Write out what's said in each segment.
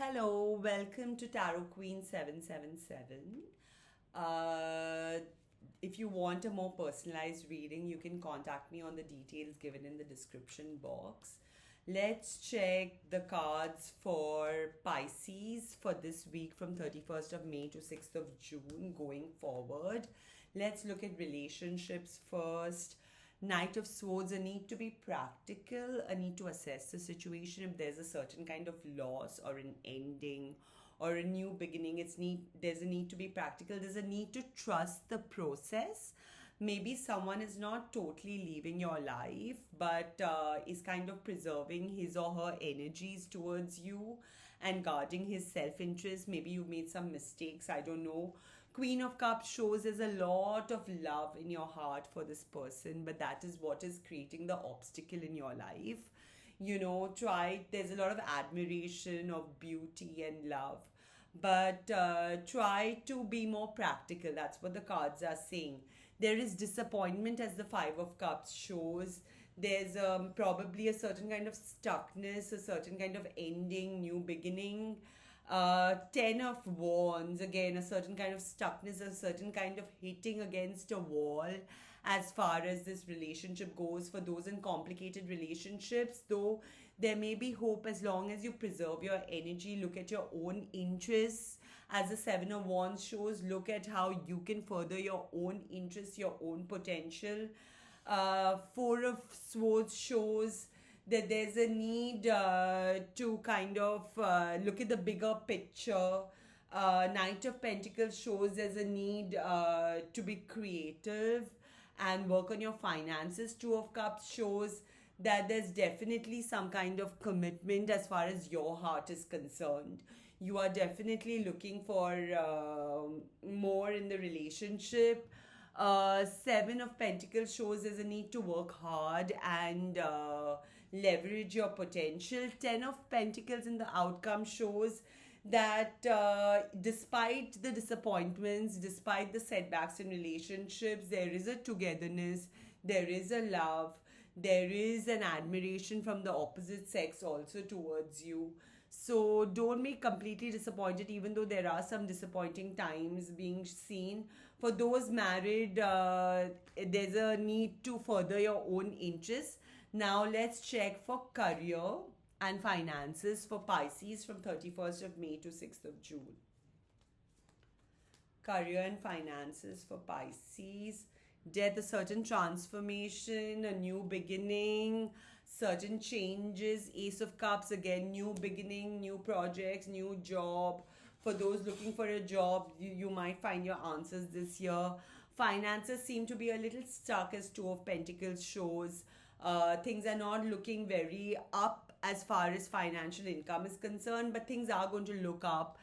Hello, welcome to Tarot Queen 777. Uh, if you want a more personalized reading, you can contact me on the details given in the description box. Let's check the cards for Pisces for this week from 31st of May to 6th of June going forward. Let's look at relationships first. Knight of Swords, a need to be practical, a need to assess the situation. If there's a certain kind of loss or an ending or a new beginning, there's a need to be practical. There's a need to trust the process. Maybe someone is not totally leaving your life, but is kind of preserving his or her energies towards you and guarding his self-interest. Maybe you made some mistakes, I don't know. Queen of Cups shows there's a lot of love in your heart for this person, but that is what is creating the obstacle in your life. There's a lot of admiration of beauty and love, but try to be more practical. That's what the cards are saying. There is disappointment, as the Five of Cups shows. There's probably a certain kind of stuckness, a certain kind of ending, new beginning. Ten of Wands, again, a certain kind of stuckness, a certain kind of hitting against a wall as far as this relationship goes. For those in complicated relationships, though, there may be hope as long as you preserve your energy. Look at your own interests. As the Seven of Wands shows, look at how you can further your own interests, your own potential. Four of Swords shows that there's a need to kind of look at the bigger picture. Knight of Pentacles shows there's a need to be creative and work on your finances. Two of Cups shows that there's definitely some kind of commitment as far as your heart is concerned. You are definitely looking for more in the relationship. Seven of Pentacles shows there's a need to work hard and leverage your potential. Ten of Pentacles in the outcome shows that despite the disappointments, despite the setbacks in relationships, there is a togetherness, there is a love, there is an admiration from the opposite sex also towards you. So don't be completely disappointed, even though there are some disappointing times being seen. For those married, there's a need to further your own interests. Now let's check for career and finances for Pisces from 31st of May to 6th of June. Career and finances for Pisces. Death, a certain transformation, a new beginning, certain changes. Ace of Cups, again, new beginning, new projects, new job. For those looking for a job, you might find your answers this year. Finances seem to be a little stuck, as Two of Pentacles shows. Things are not looking very up as far as financial income is concerned, but things are going to look up.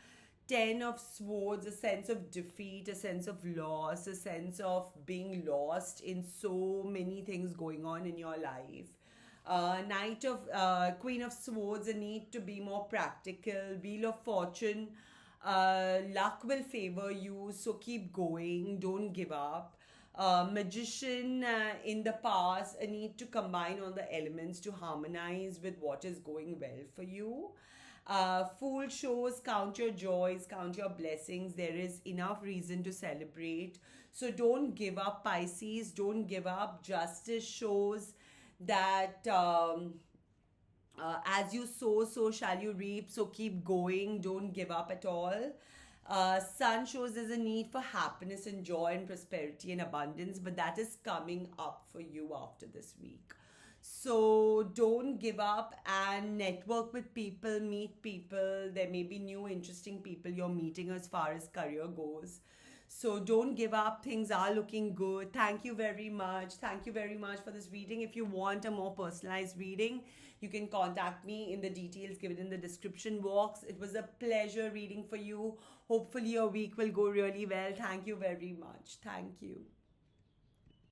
Ten of Swords, a sense of defeat, a sense of loss, a sense of being lost in so many things going on in your life. Queen of Swords, a need to be more practical. Wheel of Fortune, luck will favor you, so keep going, don't give up. Magician, in the past, a need to combine all the elements to harmonize with what is going well for you. Fool shows count your joys, count your blessings. There is enough reason to celebrate. So don't give up, Pisces. Don't give up. Justice shows that as you sow, so shall you reap. So keep going. Don't give up at all. Sun shows there's a need for happiness and joy and prosperity and abundance, but that is coming up for you after this week. So don't give up and network with people, meet people. There may be new interesting people you're meeting as far as career goes. So don't give up. Things are looking good. Thank you very much. Thank you very much for this reading. If you want a more personalized reading, you can contact me in the details given in the description box. It was a pleasure reading for you. Hopefully your week will go really well. Thank you very much. Thank you.